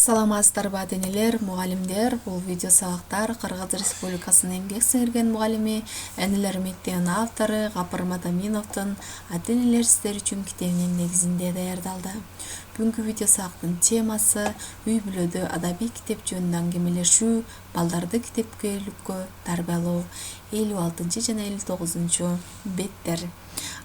Саламатсыздарбы ата-энелер, мугалимдер. Бул видео сабактар Кыргыз Республикасынын эмгек сіңирген мугалими, энелер мектебинин автору Гапар Мадаминовдун ата-энелер сиздер үчүн китебинин негизинде даярдалды. Бүгүнкү видео сабактын темасы үй бүлөдө адабий китеп жөнүндө аңгемелешүү, балдарды китепкөйлүккө тарбиялоо. 56 жана 59 беттер.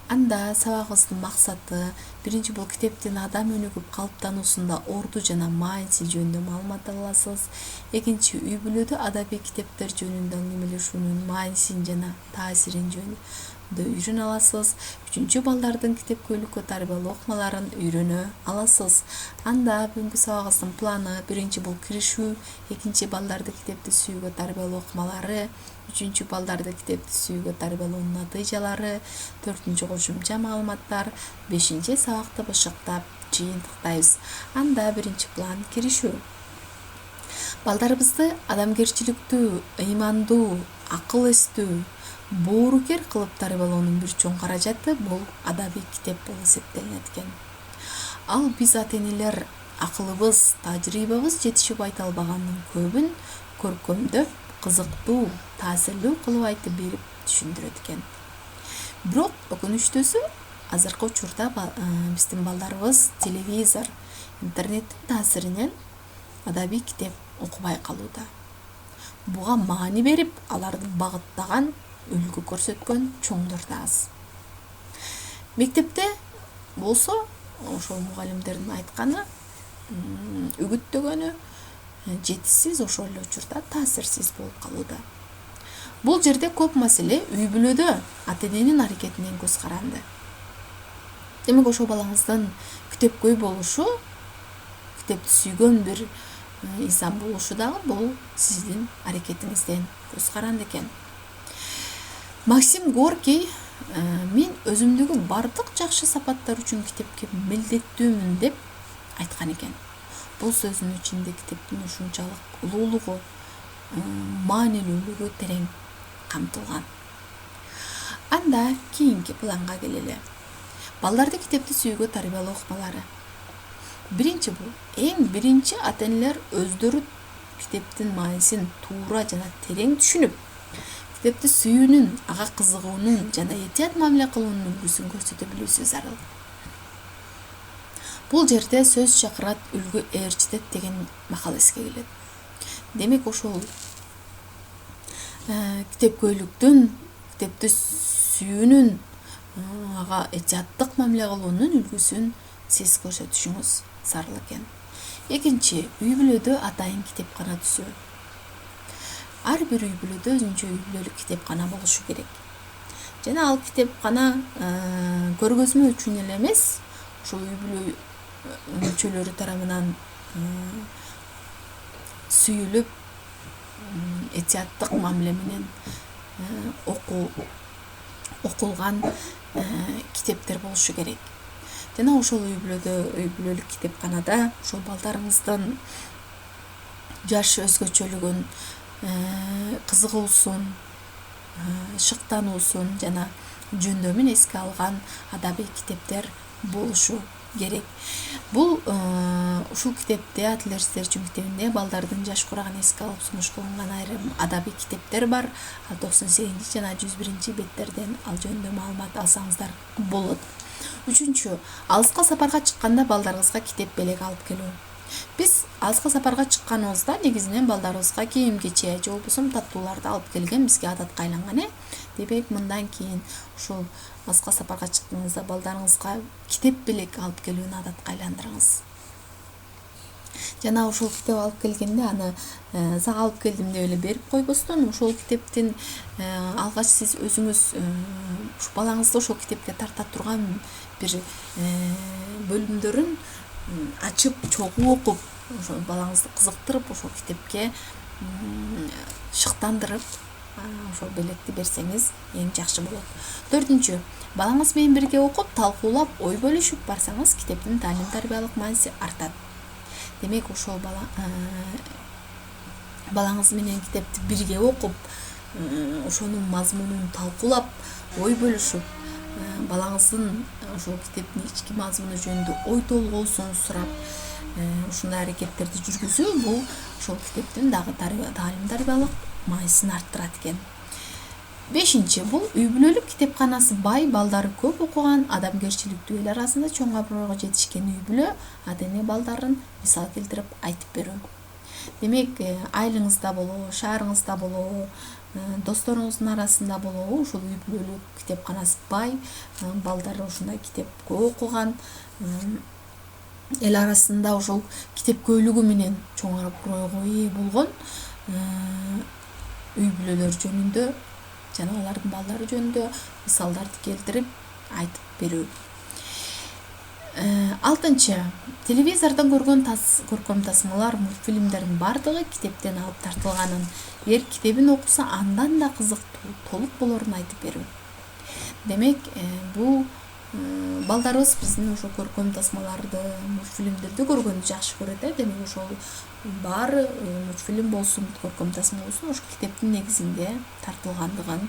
Анда сабагыбыздын максаты биринчи бул китептин адам өнүгүп калыптануусунда орду жана маанисин жөнүндө маалымат аласыз. Экинчи, үй бүлөдө адабий китептер жөнүндө аңгемелешүүнүн маанисин жана таасирин жөнүндө үйрөнө аласыз. Үчүнчү, балдардын китепкөйлүккө тарбиялоо ыкмаларын үйрөнө аласыз. Анда бүгүнкү сабагыбыздын планы биринчи бул киришүү, экинчи балдарды китепти сүйүүгө тарбиялоо ыкмалары, үчүнчү балдарды китепти сүйүүгө тарбиялоонун натыйжалары, төртүнчү кошумча маалыматтар, бешинчи сабакты бышыктап жыйынтыктайбыз. Анда биринчи план киришүү. Балдарыбызды адамгерчиликтүү, ыймандуу, акыл эстүү, боорукер кылып тарбиялоонун бир чоң каражаты бул адабий китеп болуп эсептелинет экен. Ал биз ата-энелер акылыбыз, тажрыйбабыз жетишип айта албагандын көбүн көркөмдөп, кызыктуу, таасирлүү кылып айтып берип түшүндүрөт экен. Бирок өкүнүчтүүсү, азыркы учурда биздин балдарыбыз телевизор, интернеттин таасиринен адабий китеп окубай калууда. Буга маани берип, аларды багыттаган, үлгү көрсөткөн чоңдор да аз. Мектепте болсо, ошол мугалимдердин айтканы, үгүттөгөнү жетишсиз, ошол эле учурда таасирсиз болуп калууда. Бул жерде көп маселе үй бүлөдө ата-эненин аракетинен көз каранды. Демек ошол балаңыздын китепкөй болушу, китепти сүйгөн бир инсан болушу дагы бул сиздин аракетиңизден көз каранды экен. Максим Горький мен өзүмдөгү бардык жакшы сапаттар үчүн китепке милдеттүүмүн деп айткан экен. Бул сөзүнүн ичинде китептин ушунчалык улуулугу, маанилүүлүгү терең камтылган. Анда кийинки планга келели. Балдарды китепти сүйүүгө тарбиялоо ыкмалары. Биринчи бул, эң биринчи ата-энелер өздөрү китептин маанисин туура жана терең түшүнүп, китепти сүйүүнүн, ага кызыгуунун жана этият мамиле кылуунун үлгүсүн көрсөтө билүүсү зарыл. Бул жерде сөз чакырат, үлгү ээрчитет деген макал эске келет. Демек ошол китепкөйлүктүн, китепти сүйүүнүн, ага этияттык мамиле кылуунун үлгүсүн сиз көрсөтүшүңүз зарыл экен. Экинчи, үй бүлөдө атайын китепкана түзүү. Ар бир үй бүлөдө өзүнчө үй бүлөлүк китепкана болушу керек. Жана ал китепкана көргөзмө үчүн эле эмес, ошол үй бүлө мүчөлөрү тарабынан сүйүлүп, этияттык мамиле менен окулган китептер болушу керек. Жана ошол үй бүлөлүк китепканада ошол балдарыңыздын жаш өзгөчөлүгүн, кызыгуусун, шыктануусун жана жөндөмүн эске алган адабий китептер болушу керек. Бул ушул китепте Ата-энелер сиздер үчүн китебинде балдардын жаш курагын эске алып сунуш кылынган айрым адабий китептер бар. 98 жана 101 беттерден ал жөнүндө маалымат алсаңыздар болот. Үчүнчү, алыска сапарга чыкканда балдарыңызга китеп белек алып келүү. Биз алыска сапарга чыкканыбызда негизинен балдарыбызга кийим-кече же болбосо таттууларды алып келген бизге адатка айланган. Демек мындан кийин ушул алыска сапарга чыкканыңызда балдарыңызга китеп белек алып келүүнү адатка айландырыңыз. Жана ошол китеп алып келгенде аны сага алып келдим деп эле берип койбостон, ошол китептин алгач сиз өзүңүз балаңызды ошол китепке тарта турган бир бөлүмдөрүн ачып, чогуу окуп, ошол балаңызды кызыктырып, ошол китепке шыктандырып, ошол белекти берсеңиз эң жакшы болот. Төртүнчү, балаңыз менен бирге окуп, талкуулап, ой бөлүшүп барсаңыз, китептин таалим тарбиялык мааниси артат. Демек ошол балаңыз менен китепти бирге окуп, ошонун мазмунун талкуулап, ой бөлүшүп, балаңыздын ошол китептин ички мазмуну жөнүндө ой толгоосун сурап, ушундай аракеттерди жүргүзүү бул ошол китептин дагы таалим тарбиялык мааниsin арттырат экен. 5. Бул үй бүлөлүк китепканасы бай, балдары көп окуган, адамгерчиликтүү эл арасында чоң абройго жетишкен үй бүлө ата-эне балдарын мисал келтирип айтып берүү. Демек, айылыңызда болобу, шаарыңызда болобу, досторуңуздун арасында болобу, ушул үй бүлөлүк китепканасы бай, балдары ушундай китеп көп окуган, эл арасында ошол китепкөйлүгү менен чоң абройго ээ болгон үй бүлөлөр жөнүндө жана алардын балдары жөнүндө мисалдарды келтирип айтып берүү. 6. Телевизордон көркөм тасмалар, мультфильмдердин бардыгы китептен алып тартылганын, эгер китебин окуса андан да кызыктуу, толук болорун айтып берүү. Демек, бул балдарыбыз биздин ошо көркөм тасмаларды, мультфильмдерди көргөндү жакшы көрөт. Демек, ошол баары мультфильм болсун, көркөм тасма болсун, ошо китептин негизинде тартылгандыгын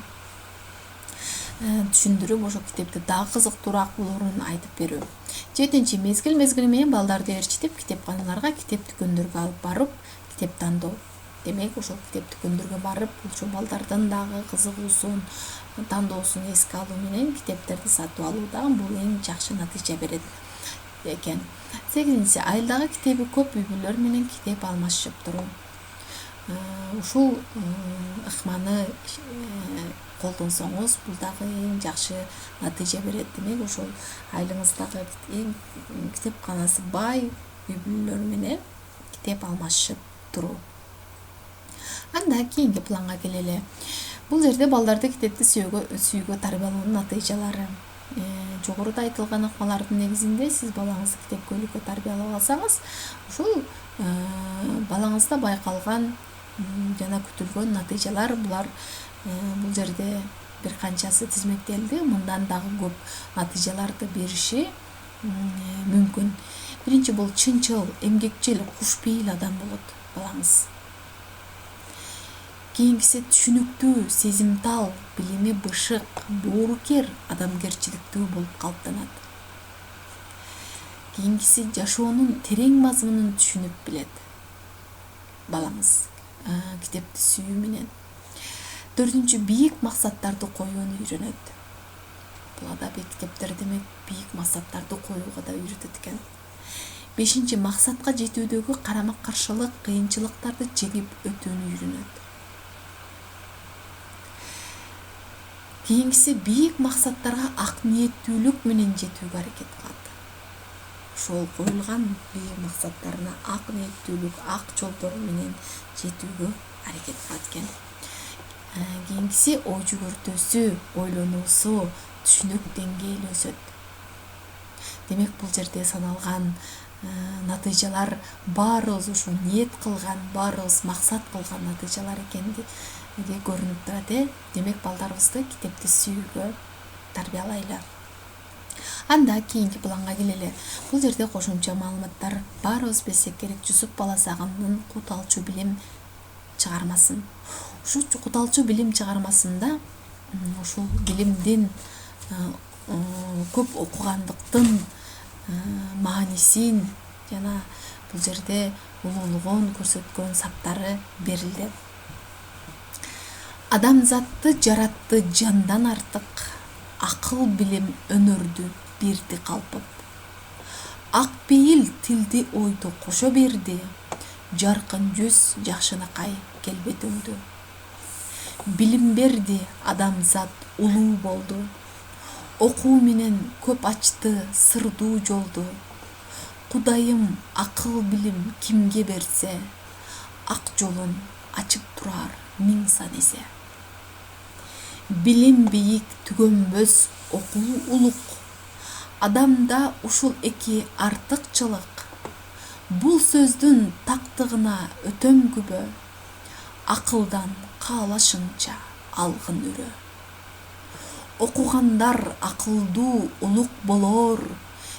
түшүндүрүп, ошо китепти дагы кызыктуураак болорун айтып берүү. 7. Мезгил менен балдарды ээрчитип, китепканаларга, китеп дүкөндөргө алып барып, китеп тандоо. Демек, ошол китеп дүкөндөргө барып, ошо балдардын дагы кызыгуусун, тандоосун эске алуу менен китептерди сатып алуу дагы бул эң жакшы натыйжа берет экен. 8. Айылдагы китеби көп үй бүлөлөр менен китеп алмашып туруу. Ушул ыкманы колдонсоңуз, бул дагы эң жакшы натыйжа берет. Демек, ошол айылыңыздагы эң китепканасы бай үй бүлөлөр менен китеп алмашып туруу. Анда кийинки планга келели. Бул жерде балдарды китепти сүйүүгө тарбиялоонун натыйжалары. Жогоруда айтылган ыкмалардын негизинде сиз балаңызды китепкөйлүккө тарбиялап алсаңыз, ушул балаңызда байкалган жана күтүлгөн натыйжалар булар бул жерде бир канчасы тизмектелди. Мындан дагы көп натыйжаларды бериши мүмкүн. Биринчи, бул чынчыл, эмгекчил, кушпейил адам болот балаңыз. Кийинкиси түшүнүктүү, сезимтал, билими бышык, доорукер, адамгерчиликтүү болуп калыптанат. Кийинкиси жашоонун терең мазмунун түшүнүп билет балаңыз китепти сүйүү менен. 4. Бийик максаттарды коюуну үйрөнөт. Бул адабий китептер демек бийик максаттарды коюуга да үйрөтөт экен. 5. Максатка жетүүдөгү карама-каршылык, кыйынчылыктарды жеңип өтүүнү үйрөнөт. Кийинкиси бийик максаттарга ак ниеттүүлүк менен жетүүгө аракет кылат. Ошол коюлган бийик максаттарына ак ниеттүүлүк, ак жолдор менен жетүүгө аракет кылат экен. Кийинкиси ой жүгүртүүсү, ойлонуусу, түшүнүк деңгээли өсөт. Демек, бул жерде саналган натыйжалар баарыбыз ушу ниет кылган, баарыбыз максат кылган натыйжалар экенди көрүнүп турат. Демек, балдарыбызды китепти сүйүүгө тарбиялайлы. Анда кийинки планга келели. Бул жерде кошумча маалыматтар баарыбыз билсек керек. Жусуп Баласагындын Кут алчу билим чыгармасын. Ушул Кут алчу билим чыгармасында ушул билимдин көп окугандыктын маанисин жана бул жерде улуулугун көрсөткөн саптары берилди. Адамзатты жаратты жандан артык, акыл билим өнөрдү бирди калпып. Ак пейил тилди ойду кошо берди, жаркын жүз жакшынакай келбетиңдү. Билим берди адамзат улуу болду, окуу менен көп ачты сырдуу жолду. Кудайым акыл билим кимге берсе, ак жолун ачып турар миң сан эсе. Билим бийик түгөнбөс окуу улук, адамда ушул эки артыкчылык. Бул сөздүн тактыгына өтөм күбө, акылдан каалашыңча алгын үрө. Окугандар акылдуу улук болор,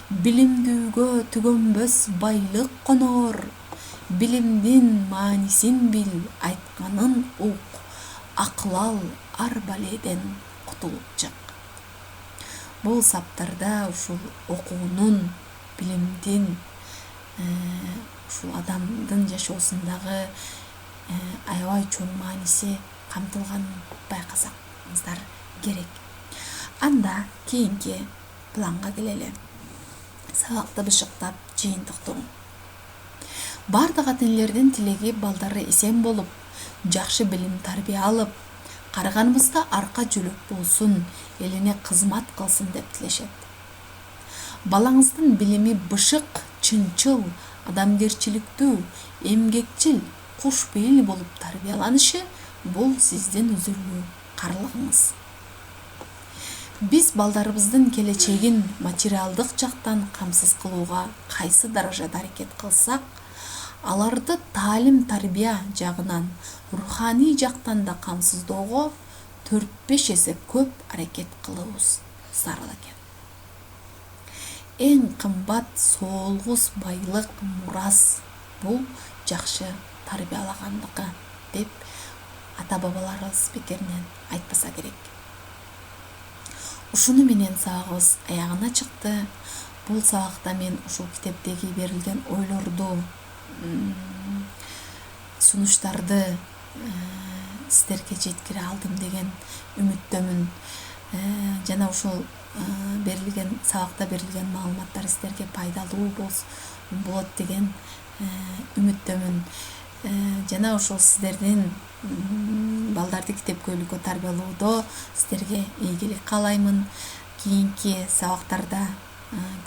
билимдүүгө түгөнбөс байлык конор. Билимдин маанисин бил, айтканын ук, акыл ал ар баледен кутулуп чык. Бул саптарда ушул окуунун, билимдин ушул адамдын жашоосундагы аябай чоң мааниси камтылганын байкасаңыздар керек. Анда кийинки планга келели. Сабакты бышыктап, жыйынтыктоо. Бардык ата-энелердин тилеги балдары эсен болуп, жакшы билим тарбия алып, карыганыбызда арка жүлөк болсун, элине кызмат кылсын деп тилешет. Балаңыздын билими бышык, чынчыл, адамгерчиликтүү, эмгекчил, кушпейил болуп тарбияланышы бул сиздин өзүрүлүү карлыгыңыз. Биз балдарыбыздын келечегин материалдык жактан камсыз кылууга кайсы даражада аракет кылсак, аларды таалим тарбия жагынан, руханий жактан да камсыздоого 4-5 эсе көп аракет кылуубуз зарыл экен. Эң кымбат соолгус байлык мурас бул жакшы тарбиялагандыгы деп ата-бабаларыбыз бекеринен айтпаса керек. Ушуну менен сабагыбыз аягына чыкты. Бул сабакта мен ушул китептеги берилген ойлорду, сунуштарды сиздерге жеткире алдым деген үмүттөмүн. Жана ушул берилген сабакта берилген маалыматтар сиздерге пайдалуу болот деген үмүттөмүн. Жана ошол сиздердин балдарды китеп көйлүккө тарбиялоодо сиздерге ийгилик каалаймын. Кийинки сабактарда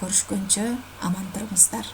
көрүшкөнчө аман туруңуздар.